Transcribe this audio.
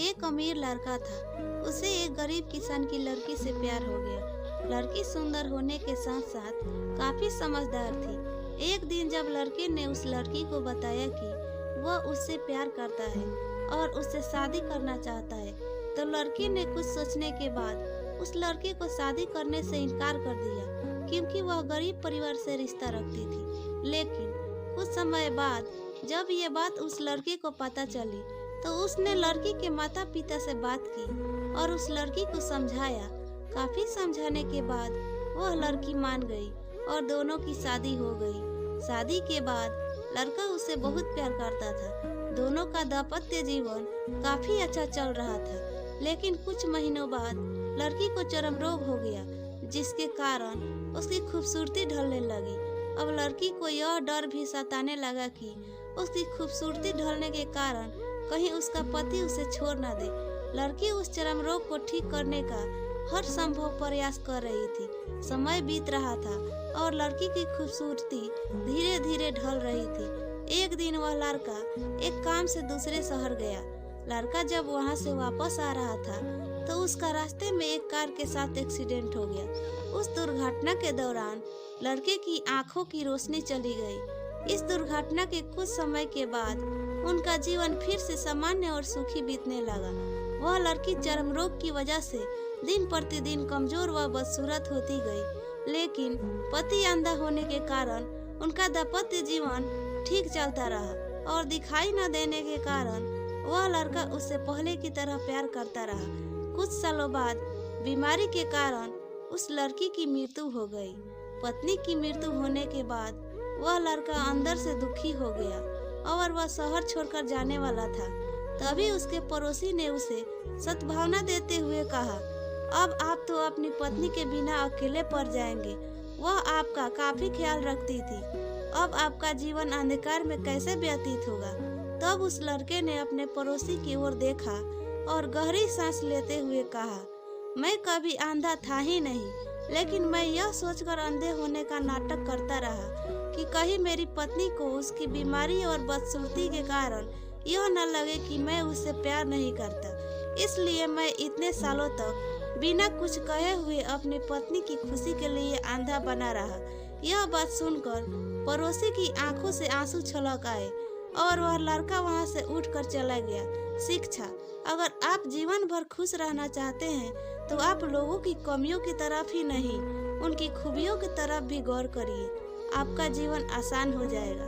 एक अमीर लड़का था। उसे एक गरीब किसान की लड़की से प्यार हो गया। लड़की सुंदर होने के साथ साथ काफी समझदार थी। एक दिन जब लड़के ने उस लड़की को बताया कि वह उससे प्यार करता है और उससे शादी करना चाहता है, तो लड़की ने कुछ सोचने के बाद उस लड़के को शादी करने से इनकार कर दिया, क्योंकि वह गरीब परिवार से रिश्ता रखती थी। लेकिन कुछ समय बाद जब ये बात उस लड़के को पता चली, तो उसने लड़की के माता पिता से बात की और उस लड़की को समझाया। काफी समझाने के बाद वह लड़की मान गई और दोनों की शादी हो गई। शादी के बाद लड़का उसे बहुत प्यार करता था। दोनों का दाम्पत्य जीवन काफी अच्छा चल रहा था। लेकिन कुछ महीनों बाद लड़की को चर्म रोग हो गया, जिसके कारण उसकी खूबसूरती ढलने लगी। अब लड़की को यह डर भी सताने लगा कि उसकी खूबसूरती ढलने के कारण कहीं उसका पति उसे छोड़ न दे। लड़की उस चर्म रोग को ठीक करने का हर संभव प्रयास कर रही थी। समय बीत रहा था और लड़की की खूबसूरती धीरे धीरे ढल रही थी। एक दिन वह लड़का एक काम से दूसरे शहर गया। लड़का जब वहां से वापस आ रहा था, तो उसका रास्ते में एक कार के साथ एक्सीडेंट हो गया। उस दुर्घटना के दौरान लड़के की आंखों की रोशनी चली गई। इस दुर्घटना के कुछ समय के बाद उनका जीवन फिर से सामान्य और सुखी बीतने लगा। वह लड़की चर्म रोग की वजह से दिन प्रतिदिन कमजोर व बदसूरत होती गई, लेकिन पति अंधा होने के कारण उनका दाम्पत्य जीवन ठीक चलता रहा और दिखाई न देने के कारण वह लड़का उससे पहले की तरह प्यार करता रहा। कुछ सालों बाद बीमारी के कारण उस लड़की की मृत्यु हो गई। पत्नी की मृत्यु होने के बाद वह लड़का अंदर से दुखी हो गया और वह शहर छोड़कर जाने वाला था। तभी उसके पड़ोसी ने उसे सद्भावना देते हुए कहा, अब आप तो अपनी पत्नी के बिना अकेले पड़ जाएंगे। वह आपका काफी ख्याल रखती थी। अब आपका जीवन अंधकार में कैसे व्यतीत होगा। तब उस लड़के ने अपने पड़ोसी की ओर देखा और गहरी सांस लेते हुए कहा, मैं कभी अंधा था ही नहीं, लेकिन मैं यह सोचकर अंधे होने का नाटक करता रहा कि कहीं मेरी पत्नी को उसकी बीमारी और बदसूरती के कारण यह न लगे कि मैं उससे प्यार नहीं करता। इसलिए मैं इतने सालों तक बिना कुछ कहे हुए अपनी पत्नी की खुशी के लिए अंधा बना रहा। यह बात सुनकर पड़ोसी की आंखों से आंसू छलक आए और वह लड़का वहां से उठकर चला गया। शिक्षा: अगर आप जीवन भर खुश रहना चाहते हैं, तो आप लोगों की कमियों की तरफ ही नहीं, उनकी खूबियों की तरफ भी गौर करिए। आपका जीवन आसान हो जाएगा।